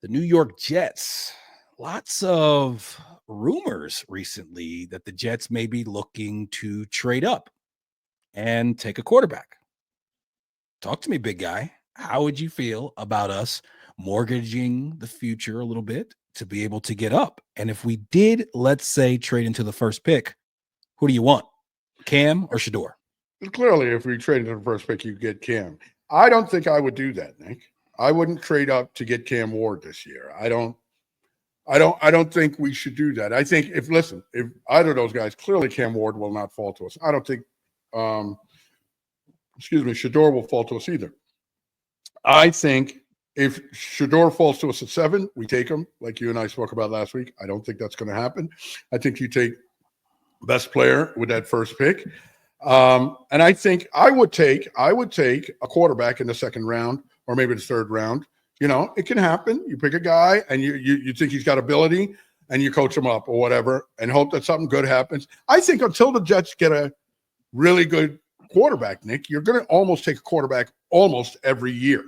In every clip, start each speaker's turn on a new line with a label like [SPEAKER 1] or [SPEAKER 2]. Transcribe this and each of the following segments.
[SPEAKER 1] The New York Jets. Lots of rumors recently that the Jets may be looking to trade up and take a quarterback. Talk to me, big guy. How would you feel about us mortgaging the future a little bit to be able to get up? And if we did, let's say, trade into the first pick, who do you want? Cam or Shedeur?
[SPEAKER 2] Clearly, if we traded the first pick, you get Cam. I don't think I would do that, Nick. I wouldn't trade up to get Cam Ward this year. I don't think we should do that. I think if either of those guys, clearly Cam Ward will not fall to us. I don't think Shedeur will fall to us either. I think if Shedeur falls to us at 7, we take him, like you and I spoke about last week. I don't think that's going to happen. I think you take best player with that first pick. And I think I would take a quarterback in the second round or maybe the third round. You know, it can happen. You pick a guy and you think he's got ability and you coach him up or whatever and hope that something good happens. I think until the Jets get a really good quarterback, Nick, you're going to almost take a quarterback almost every year,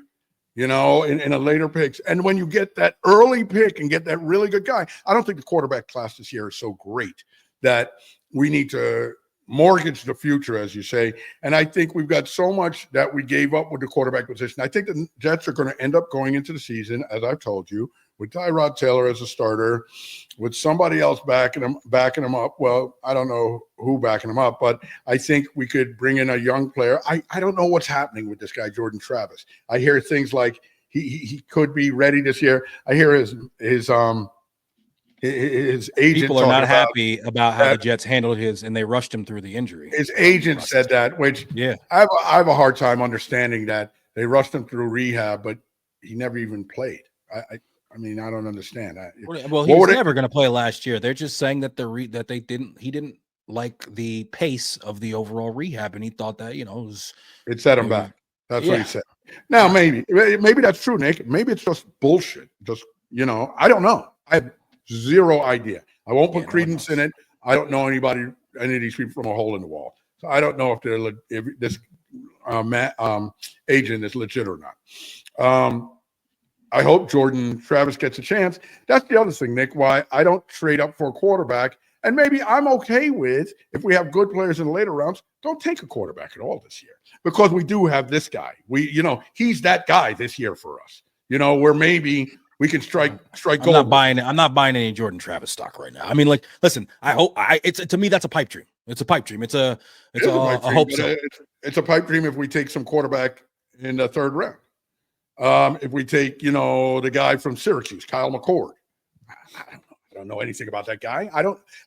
[SPEAKER 2] you know, in a later picks. And when you get that early pick and get that really good guy, I don't think the quarterback class this year is so great that we need to mortgage the future, as you say. And I think we've got so much that we gave up with the quarterback position. I think the Jets are going to end up going into the season, as I've told you, with Tyrod Taylor as a starter, with somebody else backing him up. Well, I don't know who backing him up, but I think we could bring in a young player. I don't know what's happening with this guy, Jordan Travis. I hear things like he could be ready this year. I hear his agent.
[SPEAKER 1] People are not happy about how the Jets handled his, and they rushed him through the injury.
[SPEAKER 2] His agent said that, which I have a hard time understanding that they rushed him through rehab, but he never even played. I mean, I don't understand that.
[SPEAKER 1] Well, he was never going to play last year. They're just saying that he didn't like the pace of the overall rehab, and he thought that
[SPEAKER 2] it set him back. That's what he said. Now maybe that's true, Nick. Maybe it's just bullshit. Just I don't know. I have zero idea. I won't put credence in it. I don't know any of these people from a hole in the wall. So I don't know if this agent is legit or not. I hope Jordan Travis gets a chance. That's the other thing, Nick, why I don't trade up for a quarterback. And maybe I'm okay with, if we have good players in the later rounds, don't take a quarterback at all this year. Because we do have this guy. He's that guy this year for us. Where maybe we can strike gold.
[SPEAKER 1] I'm not buying any Jordan Travis stock right now. I mean, listen, to me, that's a pipe dream. It's a pipe dream. It's a hope so.
[SPEAKER 2] It's a pipe dream if we take some quarterback in the third round. If we take, the guy from Syracuse, Kyle McCord, I don't know anything about that guy.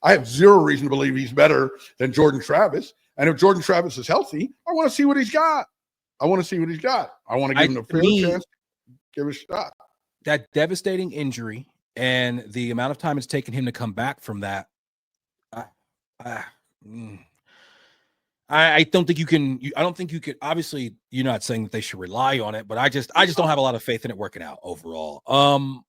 [SPEAKER 2] I have zero reason to believe he's better than Jordan Travis. And if Jordan Travis is healthy, I want to see what he's got. I want to give him a fair chance, give it a shot.
[SPEAKER 1] That devastating injury and the amount of time it's taken him to come back from that, I don't think you can. I don't think you could. Obviously, you're not saying that they should rely on it, but I just don't have a lot of faith in it working out overall. I'm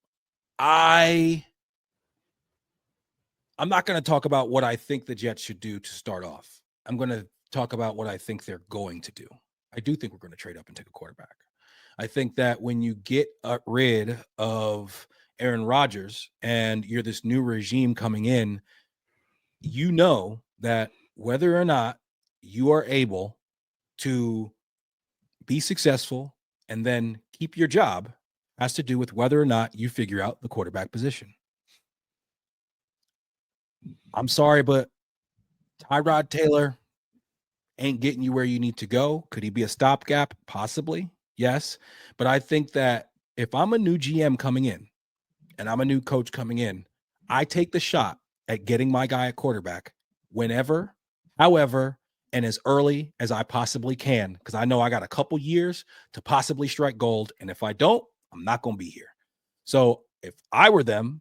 [SPEAKER 1] not going to talk about what I think the Jets should do to start off. I'm going to talk about what I think they're going to do. I do think we're going to trade up and take a quarterback. I think that when you get rid of Aaron Rodgers and you're this new regime coming in, that whether or not you are able to be successful and then keep your job has to do with whether or not you figure out the quarterback position. I'm sorry, but Tyrod Taylor ain't getting you where you need to go. Could he be a stopgap? Possibly, yes. But I think that if I'm a new GM coming in and I'm a new coach coming in, I take the shot at getting my guy at quarterback whenever, however, and as early as I possibly can, because I know I got a couple years to possibly strike gold. And if I don't, I'm not going to be here. So if I were them,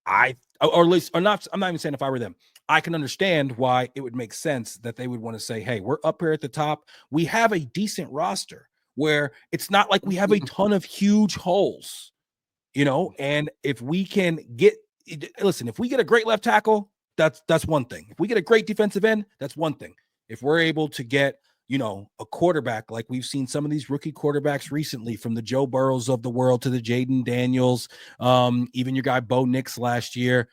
[SPEAKER 1] I'm not even saying if I were them, I can understand why it would make sense that they would want to say, hey, we're up here at the top. We have a decent roster where it's not like we have a ton of huge holes, and if we can if we get a great left tackle, that's one thing. If we get a great defensive end, that's one thing. If we're able to get a quarterback like we've seen some of these rookie quarterbacks recently, from the Joe Burrows of the world to the Jaden Daniels, even your guy Bo Nix last year,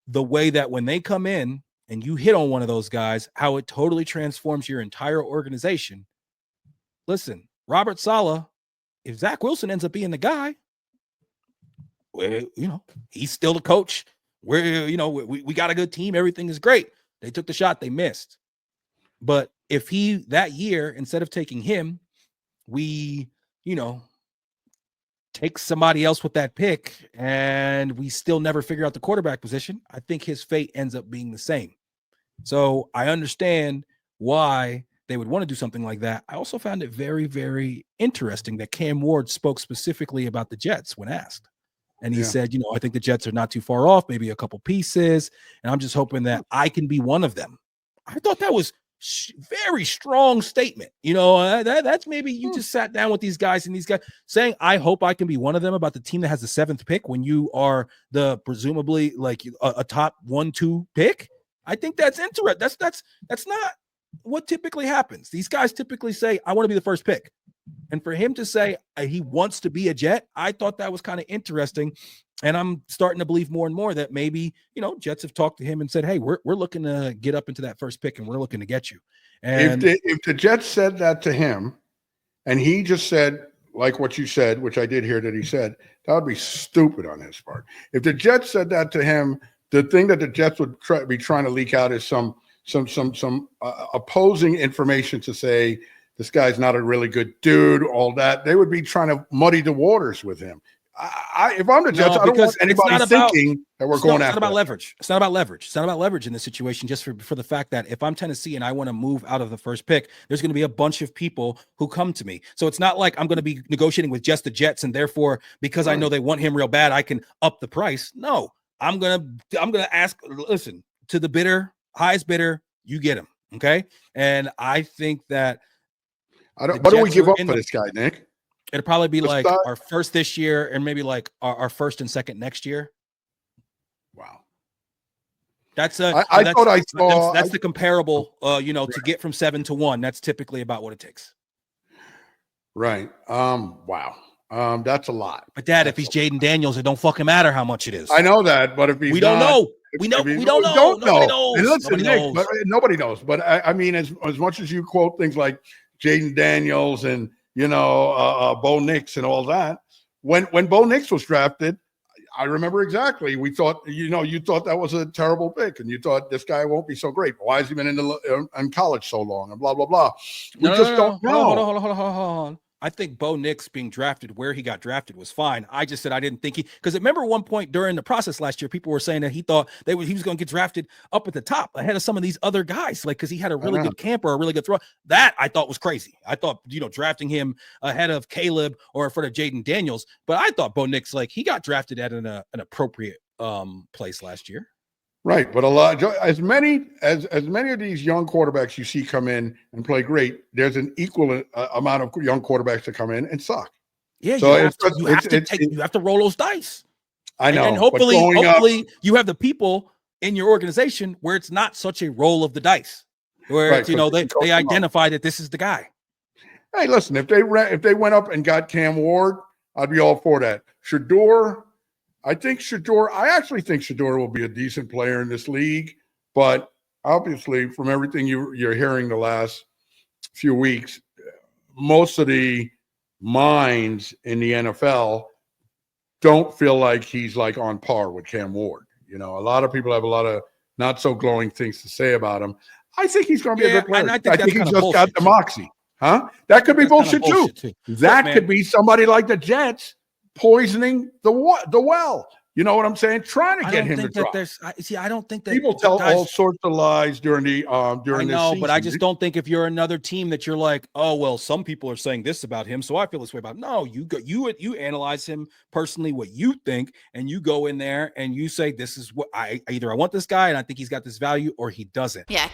[SPEAKER 1] the way that when they come in and you hit on one of those guys, how it totally transforms your entire organization. Listen, Robert Saleh, if Zach Wilson ends up being the guy, well, he's still the coach. We got a good team. Everything is great. They took the shot, they missed. But if that year, instead of taking him, we, take somebody else with that pick and we still never figure out the quarterback position, I think his fate ends up being the same. So I understand why they would want to do something like that. I also found it very, very interesting that Cam Ward spoke specifically about the Jets when asked. And he said, I think the Jets are not too far off, maybe a couple pieces. And I'm just hoping that I can be one of them. I thought that was very strong statement. That's maybe you just sat down with these guys and these guys saying, I hope I can be one of them about the team that has the 7th pick when you are the presumably like a top 1-2 pick. I think that's interesting. That's not what typically happens. These guys typically say, I want to be the first pick. And for him to say he wants to be a Jet, I thought that was kind of interesting. And I'm starting to believe more and more that maybe, Jets have talked to him and said, hey, we're looking to get up into that first pick and we're looking to get you. And
[SPEAKER 2] if the Jets said that to him and he just said, like what you said, which I did hear that he said, that would be stupid on his part. If the Jets said that to him, the thing that the Jets would be trying to leak out is some opposing information to say, this guy's not a really good dude, all that. They would be trying to muddy the waters with him. If I'm the Jets, I don't want anybody thinking that we're going after.
[SPEAKER 1] It's not about leverage. It's not about leverage. It's not about leverage in this situation, just for the fact that if I'm Tennessee and I want to move out of the first pick, there's going to be a bunch of people who come to me. So it's not like I'm going to be negotiating with just the Jets, and therefore, because I know they want him real bad, I can up the price. No, I'm gonna ask, listen, to the highest bidder, you get him. Okay. And I think that
[SPEAKER 2] what do we give up for this guy, Nick?
[SPEAKER 1] It'll probably be like our first this year and maybe like our first and second next year.
[SPEAKER 2] Wow.
[SPEAKER 1] That's
[SPEAKER 2] the
[SPEAKER 1] comparable, to get from 7 to 1. That's typically about what it takes.
[SPEAKER 2] Right. Wow. That's a lot.
[SPEAKER 1] But Dad, if he's Jaden Daniels, it don't fucking matter how much it is.
[SPEAKER 2] I know that, but if he's
[SPEAKER 1] we don't know. We don't know. Nobody knows.
[SPEAKER 2] And listen, Nick, nobody knows. But I mean, as much as you quote things like Jaden Daniels and Bo Nix and all that, when Bo Nix was drafted, I remember exactly. We thought, you thought that was a terrible pick, and you thought this guy won't be so great. Why has he been in college so long? And blah blah blah. We don't know.
[SPEAKER 1] Hold on. I think Bo Nix being drafted where he got drafted was fine. I just said I didn't think because remember one point during the process last year, people were saying that he thought he was going to get drafted up at the top ahead of some of these other guys, like because he had a really good camp or a really good throw. That I thought was crazy. I thought drafting him ahead of Caleb or in front of Jaden Daniels, but I thought Bo Nix he got drafted at an appropriate place last year.
[SPEAKER 2] Right, but as many of these young quarterbacks you see come in and play great, there's an equal amount of young quarterbacks that come in and suck.
[SPEAKER 1] Yeah, so you have to roll those dice.
[SPEAKER 2] I know,
[SPEAKER 1] and hopefully you have the people in your organization where it's not such a roll of the dice, where they identify that this is the guy.
[SPEAKER 2] Hey, listen, if they went up and got Cam Ward, I'd be all for that. Shedeur. I actually think Shedeur will be a decent player in this league, but obviously from everything you're hearing the last few weeks, most of the minds in the NFL don't feel like he's on par with Cam Ward. A lot of people have a lot of not so glowing things to say about him. I think he's going to be a good player. I think he just got the moxie. Huh? That could be bullshit too. That could be somebody like the Jets poisoning the well. You know what I'm saying? Trying to get him to drop.
[SPEAKER 1] I don't think that
[SPEAKER 2] people tell all sorts of lies during the during this season.
[SPEAKER 1] But I just don't think if you're another team that you're like, oh well, some people are saying this about him, so I feel this way about him. No, you analyze him personally, what you think, and you go in there and you say, this is what I want this guy, and I think he's got this value, or he doesn't.
[SPEAKER 3] Yeah.